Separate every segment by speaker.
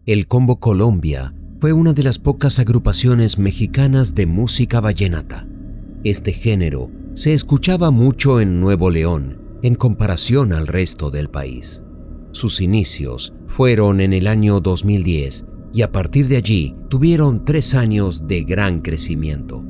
Speaker 1: El Combo Colombia fue una de las pocas agrupaciones mexicanas de música vallenata. Este género se escuchaba mucho en Nuevo León en comparación al resto del país. Sus inicios fueron en el año 2010 y a partir de allí tuvieron 3 años de gran crecimiento.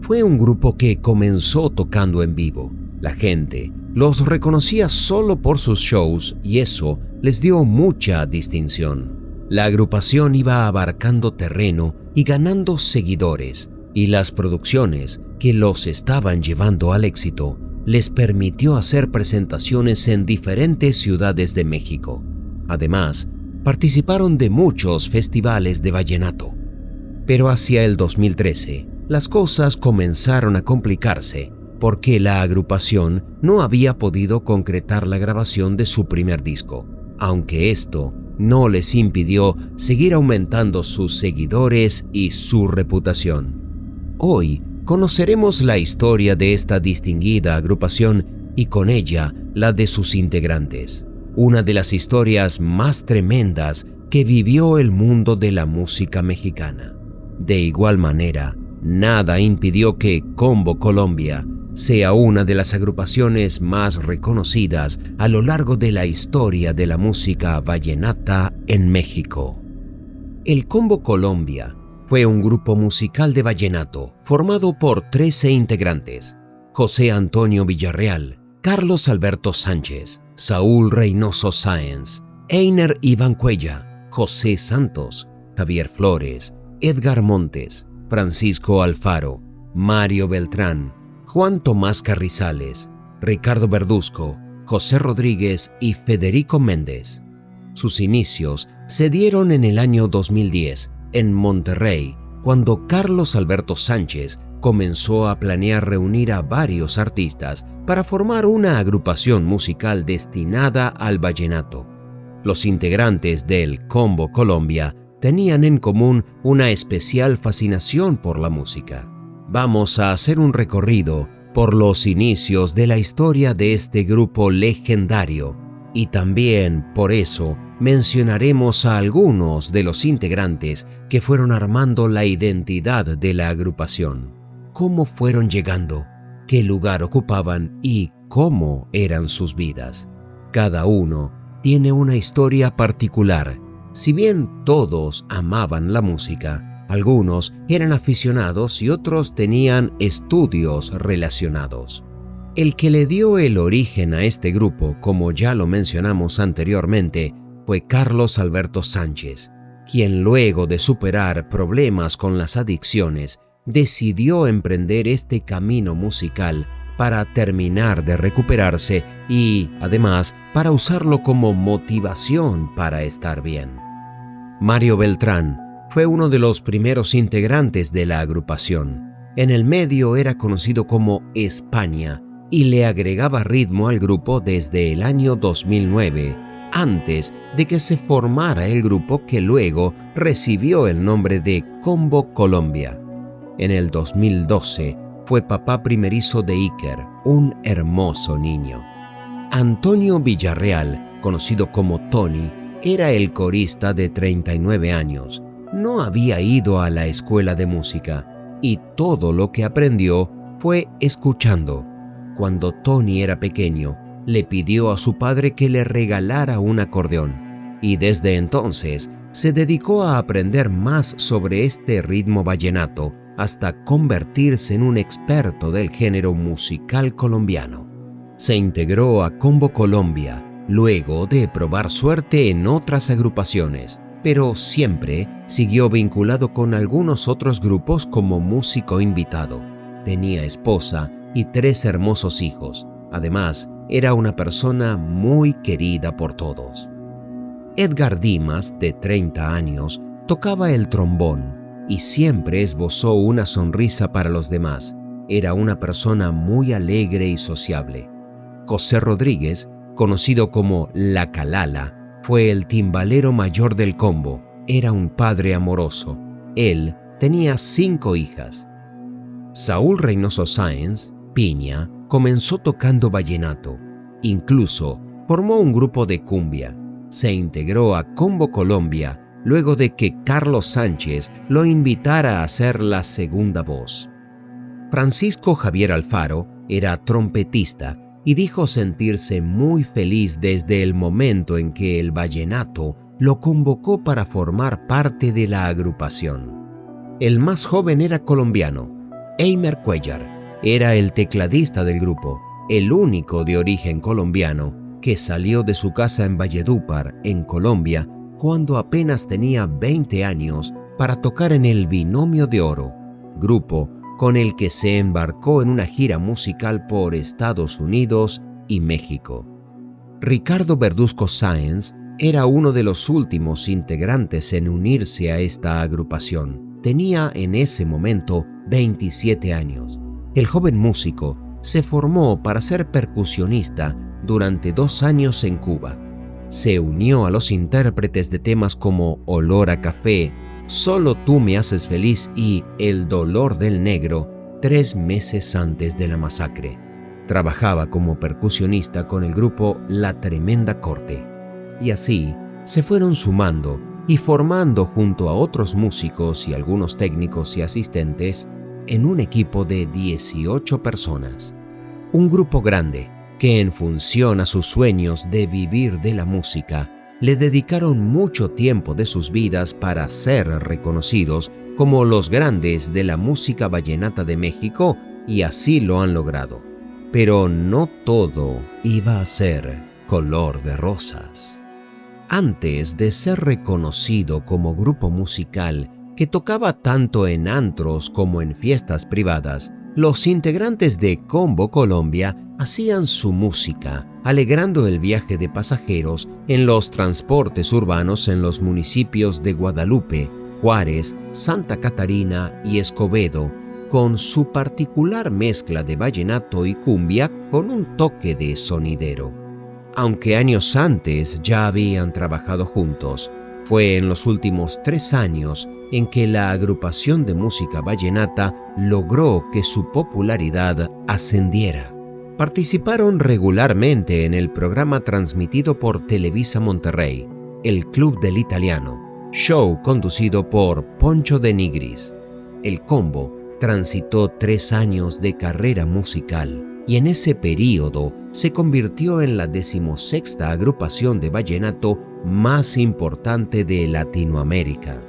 Speaker 1: Fue un grupo que comenzó tocando en vivo. La gente los reconocía solo por sus shows y eso les dio mucha distinción. La agrupación iba abarcando terreno y ganando seguidores, y las producciones que los estaban llevando al éxito les permitió hacer presentaciones en diferentes ciudades de México. Además, participaron de muchos festivales de vallenato. Pero hacia el 2013, las cosas comenzaron a complicarse porque la agrupación no había podido concretar la grabación de su primer disco, aunque esto no les impidió seguir aumentando sus seguidores y su reputación. Hoy conoceremos la historia de esta distinguida agrupación y con ella la de sus integrantes, una de las historias más tremendas que vivió el mundo de la música mexicana. De igual manera, nada impidió que Combo Colombia sea una de las agrupaciones más reconocidas a lo largo de la historia de la música vallenata en México. El Combo Colombia fue un grupo musical de vallenato formado por 13 integrantes: José Antonio Villarreal, Carlos Alberto Sánchez, Saúl Reynoso Sáenz, Einer Iván Cuella, José Santos, Javier Flores, Edgar Montes, Francisco Alfaro, Mario Beltrán, Juan Tomás Carrizales, Ricardo Verduzco, José Rodríguez y Federico Méndez. Sus inicios se dieron en el año 2010 en Monterrey, cuando Carlos Alberto Sánchez comenzó a planear reunir a varios artistas para formar una agrupación musical destinada al vallenato. Los integrantes del Combo Colombia tenían en común una especial fascinación por la música. Vamos a hacer un recorrido por los inicios de la historia de este grupo legendario y también, por eso, mencionaremos a algunos de los integrantes que fueron armando la identidad de la agrupación, cómo fueron llegando, qué lugar ocupaban y cómo eran sus vidas. Cada uno tiene una historia particular. Si bien todos amaban la música, algunos eran aficionados y otros tenían estudios relacionados. El que le dio el origen a este grupo, como ya lo mencionamos anteriormente, fue Carlos Alberto Sánchez, quien luego de superar problemas con las adicciones, decidió emprender este camino musical para terminar de recuperarse y, además, para usarlo como motivación para estar bien. Mario Beltrán fue uno de los primeros integrantes de la agrupación. En el medio era conocido como España y le agregaba ritmo al grupo desde el año 2009, antes de que se formara el grupo que luego recibió el nombre de Combo Colombia. En el 2012 fue papá primerizo de Iker, un hermoso niño. Antonio Villarreal, conocido como Tony, era el corista de 39 años. No había ido a la escuela de música y todo lo que aprendió fue escuchando. Cuando Tony era pequeño, le pidió a su padre que le regalara un acordeón y desde entonces se dedicó a aprender más sobre este ritmo vallenato hasta convertirse en un experto del género musical colombiano. Se integró a Combo Colombia luego de probar suerte en otras agrupaciones, pero siempre siguió vinculado con algunos otros grupos como músico invitado. Tenía esposa y 3 hermosos hijos. Además, era una persona muy querida por todos. Edgar Dimas, de 30 años, tocaba el trombón y siempre esbozó una sonrisa para los demás. Era una persona muy alegre y sociable. José Rodríguez, conocido como La Calala, fue el timbalero mayor del combo. Era un padre amoroso. Él tenía 5 hijas. Saúl Reynoso Sáenz, Piña, comenzó tocando vallenato. Incluso formó un grupo de cumbia. Se integró a Combo Colombia luego de que Carlos Sánchez lo invitara a ser la segunda voz. Francisco Javier Alfaro era trompetista y dijo sentirse muy feliz desde el momento en que el vallenato lo convocó para formar parte de la agrupación. El más joven era colombiano. Eimer Cuellar era el tecladista del grupo, el único de origen colombiano que salió de su casa en Valledupar, en Colombia, cuando apenas tenía 20 años para tocar en el Binomio de Oro, grupo con el que se embarcó en una gira musical por Estados Unidos y México. Ricardo Verduzco Sáenz era uno de los últimos integrantes en unirse a esta agrupación. Tenía en ese momento 27 años. El joven músico se formó para ser percusionista durante 2 años en Cuba. Se unió a los intérpretes de temas como Olor a Café, Solo tú me haces feliz y El dolor del negro 3 meses antes de la masacre. Trabajaba como percusionista con el grupo La Tremenda Corte. Y así se fueron sumando y formando junto a otros músicos y algunos técnicos y asistentes en un equipo de 18 personas. Un grupo grande que, en función a sus sueños de vivir de la música, le dedicaron mucho tiempo de sus vidas para ser reconocidos como los grandes de la música vallenata de México, y así lo han logrado. Pero no todo iba a ser color de rosas. Antes de ser reconocido como grupo musical que tocaba tanto en antros como en fiestas privadas, los integrantes de Combo Colombia hacían su música, alegrando el viaje de pasajeros en los transportes urbanos en los municipios de Guadalupe, Juárez, Santa Catarina y Escobedo, con su particular mezcla de vallenato y cumbia con un toque de sonidero. Aunque años antes ya habían trabajado juntos, fue en los últimos 3 años en que la agrupación de música vallenata logró que su popularidad ascendiera. Participaron regularmente en el programa transmitido por Televisa Monterrey, El Club del Italiano, show conducido por Poncho de Nigris. El Combo transitó 3 años de carrera musical y en ese período se convirtió en la 16ª agrupación de vallenato más importante de Latinoamérica.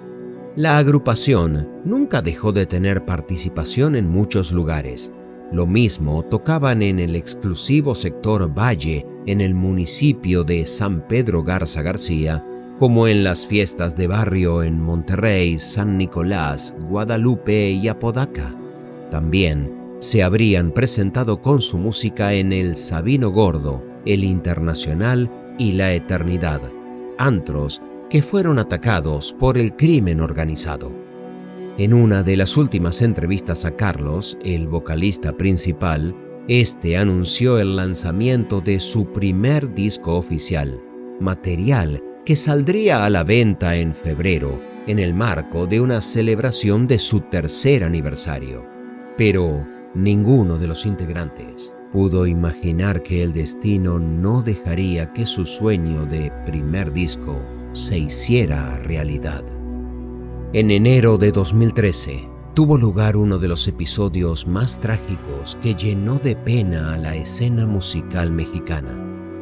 Speaker 1: La agrupación nunca dejó de tener participación en muchos lugares. Lo mismo tocaban en el exclusivo sector Valle, en el municipio de San Pedro Garza García, como en las fiestas de barrio en Monterrey, San Nicolás, Guadalupe y Apodaca. También se habrían presentado con su música en el Sabino Gordo, el Internacional y La Eternidad, antros que fueron atacados por el crimen organizado. En una de las últimas entrevistas a Carlos, el vocalista principal, este anunció el lanzamiento de su primer disco oficial, material que saldría a la venta en febrero, en el marco de una celebración de su 3er aniversario. Pero ninguno de los integrantes pudo imaginar que el destino no dejaría que su sueño de primer disco se hiciera realidad. En enero de 2013 tuvo lugar uno de los episodios más trágicos que llenó de pena a la escena musical mexicana,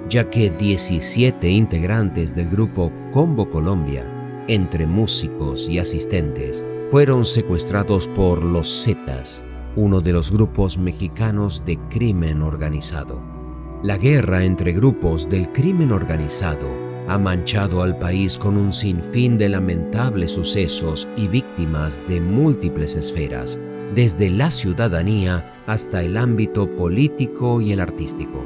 Speaker 1: ya que 17 integrantes del grupo Combo Colombia, entre músicos y asistentes, fueron secuestrados por los Zetas, uno de los grupos mexicanos de crimen organizado. La guerra entre grupos del crimen organizado ha manchado al país con un sinfín de lamentables sucesos y víctimas de múltiples esferas, desde la ciudadanía hasta el ámbito político y el artístico.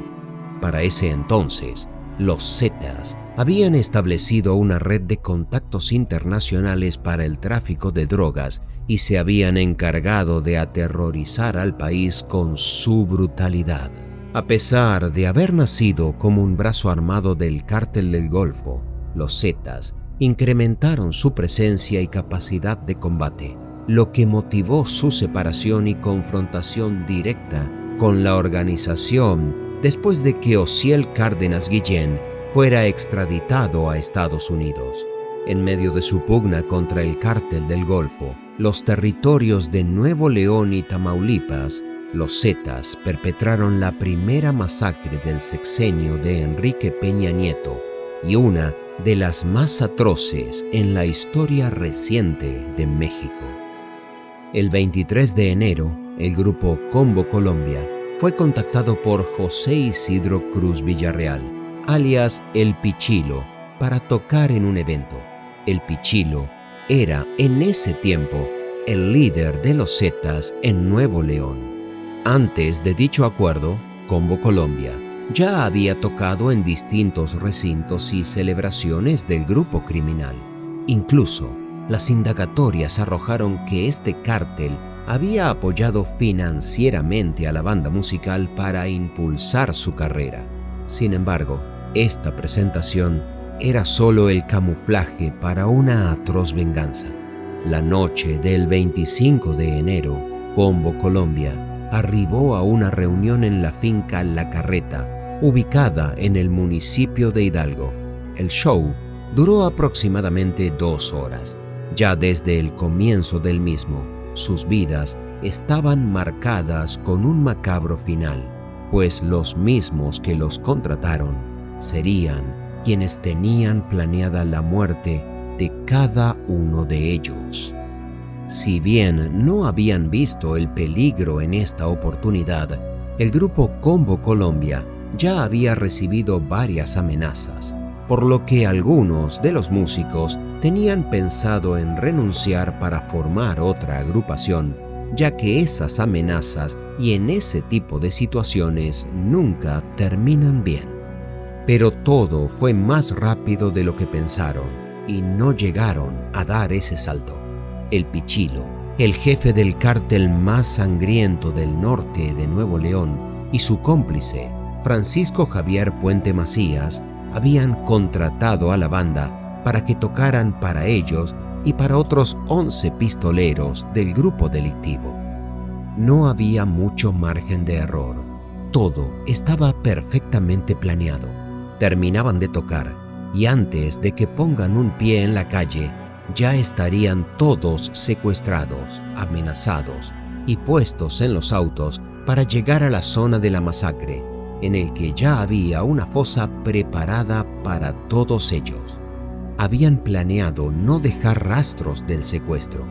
Speaker 1: Para ese entonces, los Zetas habían establecido una red de contactos internacionales para el tráfico de drogas y se habían encargado de aterrorizar al país con su brutalidad. A pesar de haber nacido como un brazo armado del Cártel del Golfo, los Zetas incrementaron su presencia y capacidad de combate, lo que motivó su separación y confrontación directa con la organización después de que Osiel Cárdenas Guillén fuera extraditado a Estados Unidos. En medio de su pugna contra el Cártel del Golfo, los territorios de Nuevo León y Tamaulipas, los Zetas perpetraron la primera masacre del sexenio de Enrique Peña Nieto y una de las más atroces en la historia reciente de México. El 23 de enero, el grupo Combo Colombia fue contactado por José Isidro Cruz Villarreal, alias El Pichilo, para tocar en un evento. El Pichilo era en ese tiempo el líder de los Zetas en Nuevo León. Antes de dicho acuerdo, Combo Colombia ya había tocado en distintos recintos y celebraciones del grupo criminal. Incluso, las indagatorias arrojaron que este cártel había apoyado financieramente a la banda musical para impulsar su carrera. Sin embargo, esta presentación era solo el camuflaje para una atroz venganza. La noche del 25 de enero, Combo Colombia arribó a una reunión en la finca La Carreta, ubicada en el municipio de Hidalgo. El show duró aproximadamente 2 horas. Ya desde el comienzo del mismo, sus vidas estaban marcadas con un macabro final, pues los mismos que los contrataron serían quienes tenían planeada la muerte de cada uno de ellos. Si bien no habían visto el peligro en esta oportunidad, el grupo Combo Colombia ya había recibido varias amenazas, por lo que algunos de los músicos tenían pensado en renunciar para formar otra agrupación, ya que esas amenazas y en ese tipo de situaciones nunca terminan bien. Pero todo fue más rápido de lo que pensaron y no llegaron a dar ese salto. El Pichilo, el jefe del cártel más sangriento del norte de Nuevo León, y su cómplice, Francisco Javier Puente Macías, habían contratado a la banda para que tocaran para ellos y para otros 11 pistoleros del grupo delictivo. No había mucho margen de error. Todo estaba perfectamente planeado. Terminaban de tocar y antes de que pongan un pie en la calle, ya estarían todos secuestrados, amenazados y puestos en los autos para llegar a la zona de la masacre, en el que ya había una fosa preparada para todos ellos. Habían planeado no dejar rastros del secuestro.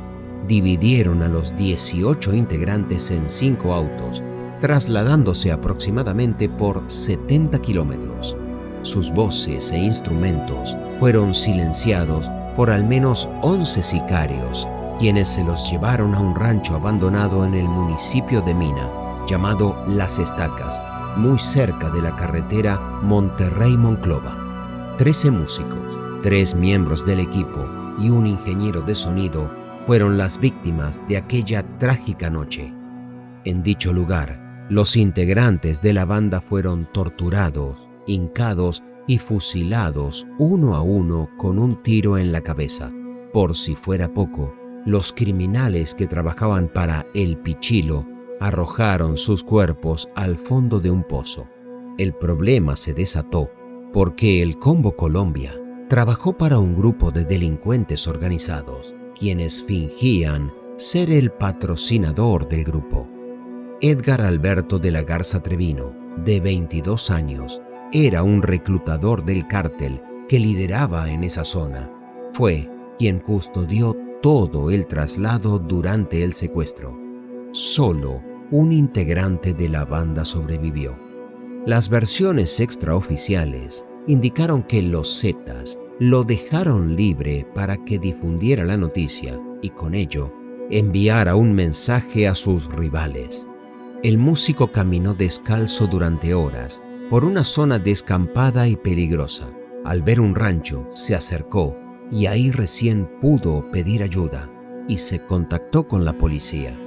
Speaker 1: Dividieron a los 18 integrantes en 5 autos, trasladándose aproximadamente por 70 kilómetros. Sus voces e instrumentos fueron silenciados por al menos 11 sicarios, quienes se los llevaron a un rancho abandonado en el municipio de Mina, llamado Las Estacas, muy cerca de la carretera Monterrey-Monclova. 13 músicos, 3 miembros del equipo y un ingeniero de sonido fueron las víctimas de aquella trágica noche. En dicho lugar, los integrantes de la banda fueron torturados, hincados y fusilados uno a uno con un tiro en la cabeza. Por si fuera poco, los criminales que trabajaban para El Pichilo arrojaron sus cuerpos al fondo de un pozo. El problema se desató porque el Combo Colombia trabajó para un grupo de delincuentes organizados, quienes fingían ser el patrocinador del grupo. Edgar Alberto de la Garza Trevino, de 22 años, era un reclutador del cártel que lideraba en esa zona. Fue quien custodió todo el traslado durante el secuestro. Solo un integrante de la banda sobrevivió. Las versiones extraoficiales indicaron que los Zetas lo dejaron libre para que difundiera la noticia y con ello enviara un mensaje a sus rivales. El músico caminó descalzo durante horas por una zona descampada y peligrosa. Al ver un rancho, se acercó y ahí recién pudo pedir ayuda y se contactó con la policía.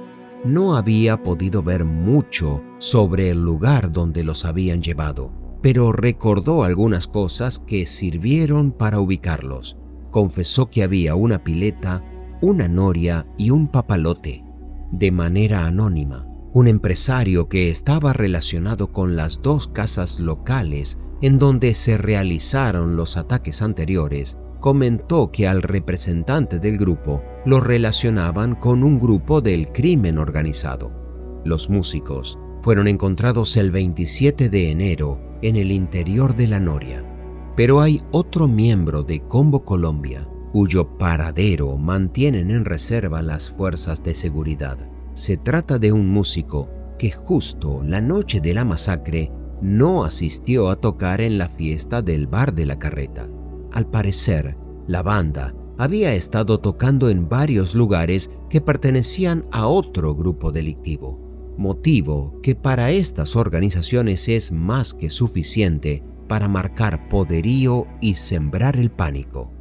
Speaker 1: No había podido ver mucho sobre el lugar donde los habían llevado, pero recordó algunas cosas que sirvieron para ubicarlos. Confesó que había una pileta, una noria y un papalote. De manera anónima, un empresario que estaba relacionado con las 2 casas locales en donde se realizaron los ataques anteriores comentó que al representante del grupo lo relacionaban con un grupo del crimen organizado. Los músicos fueron encontrados el 27 de enero en el interior de La Noria. Pero hay otro miembro de Combo Colombia cuyo paradero mantienen en reserva las fuerzas de seguridad. Se trata de un músico que justo la noche de la masacre no asistió a tocar en la fiesta del Bar de la Carreta. Al parecer, la banda había estado tocando en varios lugares que pertenecían a otro grupo delictivo, motivo que para estas organizaciones es más que suficiente para marcar poderío y sembrar el pánico.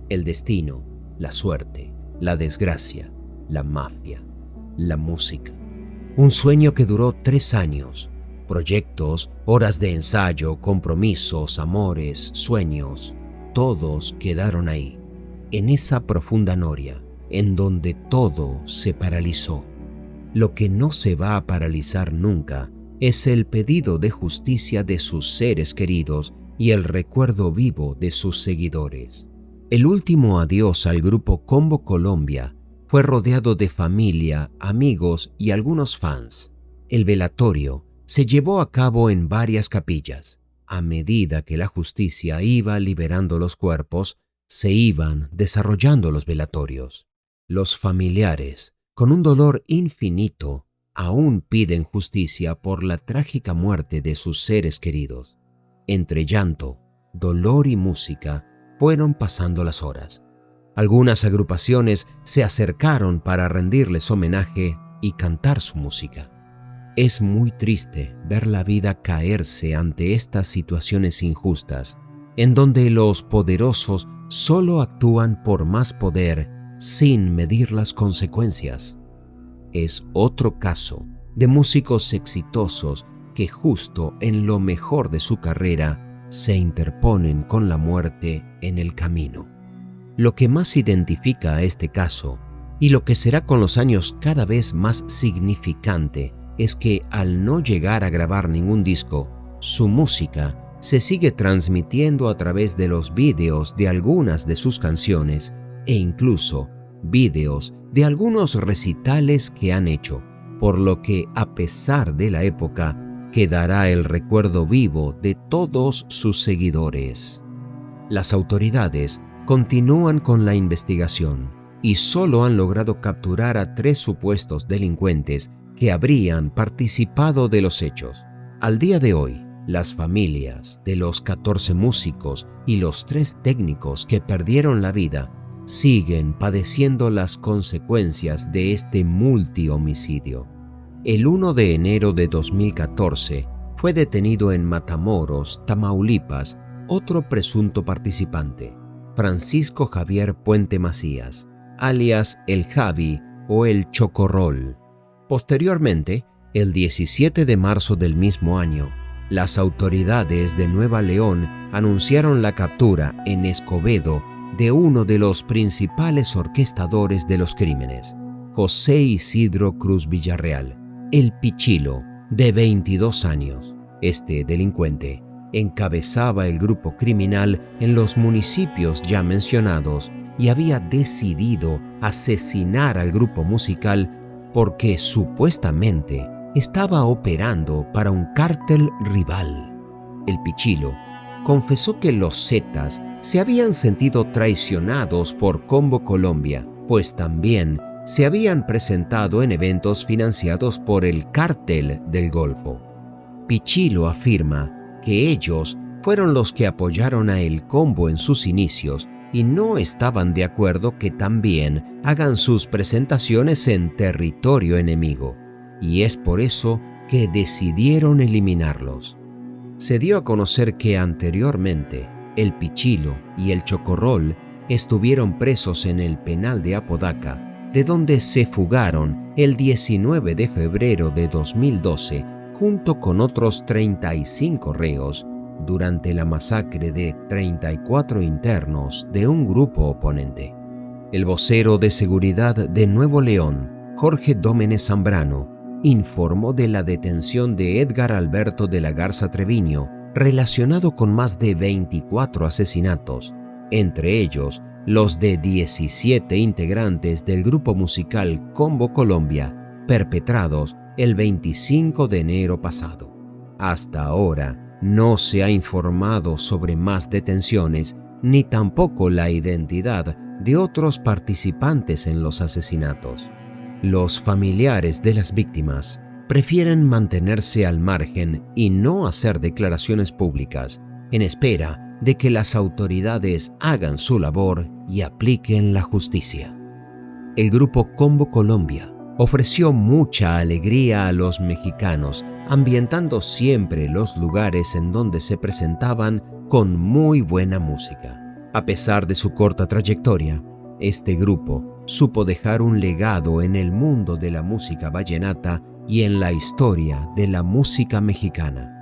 Speaker 1: El destino, la suerte, la desgracia, la mafia, la música. Un sueño que duró 3 años. Proyectos, horas de ensayo, compromisos, amores, sueños, todos quedaron ahí, en esa profunda noria, en donde todo se paralizó. Lo que no se va a paralizar nunca es el pedido de justicia de sus seres queridos y el recuerdo vivo de sus seguidores. El último adiós al grupo Combo Colombia fue rodeado de familia, amigos y algunos fans. El velatorio se llevó a cabo en varias capillas. A medida que la justicia iba liberando los cuerpos, se iban desarrollando los velatorios. Los familiares, con un dolor infinito, aún piden justicia por la trágica muerte de sus seres queridos. Entre llanto, dolor y música, fueron pasando las horas. Algunas agrupaciones se acercaron para rendirles homenaje y cantar su música. Es muy triste ver la vida caerse ante estas situaciones injustas, en donde los poderosos solo actúan por más poder sin medir las consecuencias. Es otro caso de músicos exitosos que justo en lo mejor de su carrera se interponen con la muerte en el camino. Lo que más identifica a este caso, y lo que será con los años cada vez más significante, es que al no llegar a grabar ningún disco, su música se sigue transmitiendo a través de los vídeos de algunas de sus canciones e incluso vídeos de algunos recitales que han hecho, por lo que a pesar de la época, quedará el recuerdo vivo de todos sus seguidores. Las autoridades continúan con la investigación y solo han logrado capturar a 3 supuestos delincuentes que habrían participado de los hechos. Al día de hoy, las familias de los 14 músicos y los 3 técnicos que perdieron la vida siguen padeciendo las consecuencias de este multihomicidio. El 1 de enero de 2014 fue detenido en Matamoros, Tamaulipas, otro presunto participante, Francisco Javier Puente Macías, alias El Javi o El Chocorrol. Posteriormente, el 17 de marzo del mismo año, las autoridades de Nueva León anunciaron la captura en Escobedo de uno de los principales orquestadores de los crímenes, José Isidro Cruz Villarreal, el Pichilo, de 22 años. Este delincuente encabezaba el grupo criminal en los municipios ya mencionados y había decidido asesinar al grupo musical porque supuestamente estaba operando para un cártel rival. El Pichilo confesó que los Zetas se habían sentido traicionados por Combo Colombia, pues también se habían presentado en eventos financiados por el Cártel del Golfo. Pichilo afirma que ellos fueron los que apoyaron a El Combo en sus inicios y no estaban de acuerdo que también hagan sus presentaciones en territorio enemigo, y es por eso que decidieron eliminarlos. Se dio a conocer que anteriormente el Pichilo y el Chocorrol estuvieron presos en el penal de Apodaca, de donde se fugaron el 19 de febrero de 2012 junto con otros 35 reos durante la masacre de 34 internos de un grupo oponente. El vocero de seguridad de Nuevo León, Jorge Dómenes Zambrano, informó de la detención de Edgar Alberto de la Garza Treviño, relacionado con más de 24 asesinatos, entre ellos los de 17 integrantes del grupo musical Combo Colombia, perpetrados el 25 de enero pasado. Hasta ahora no se ha informado sobre más detenciones ni tampoco la identidad de otros participantes en los asesinatos. Los familiares de las víctimas prefieren mantenerse al margen y no hacer declaraciones públicas, en espera de que las autoridades hagan su labor y apliquen la justicia. El grupo Combo Colombia ofreció mucha alegría a los mexicanos, ambientando siempre los lugares en donde se presentaban con muy buena música. A pesar de su corta trayectoria, este grupo supo dejar un legado en el mundo de la música vallenata y en la historia de la música mexicana.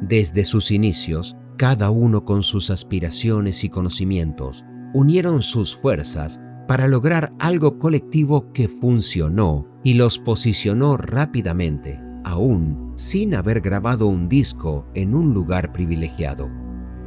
Speaker 1: Desde sus inicios, cada uno con sus aspiraciones y conocimientos, unieron sus fuerzas para lograr algo colectivo que funcionó y los posicionó rápidamente, aún sin haber grabado un disco en un lugar privilegiado.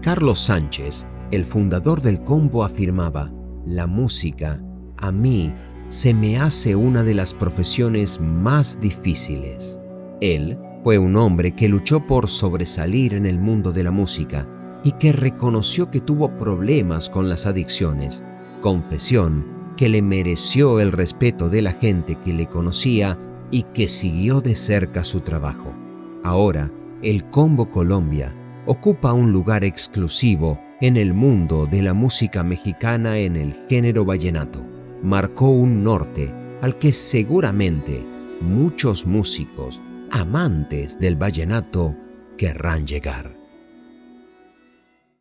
Speaker 1: Carlos Sánchez, el fundador del Combo, afirmaba: "La música, a mí, se me hace una de las profesiones más difíciles". Él fue un hombre que luchó por sobresalir en el mundo de la música y que reconoció que tuvo problemas con las adicciones, confesión que le mereció el respeto de la gente que le conocía y que siguió de cerca su trabajo. Ahora, el Combo Colombia ocupa un lugar exclusivo en el mundo de la música mexicana en el género vallenato. Marcó un norte al que seguramente muchos músicos amantes del vallenato querrán llegar.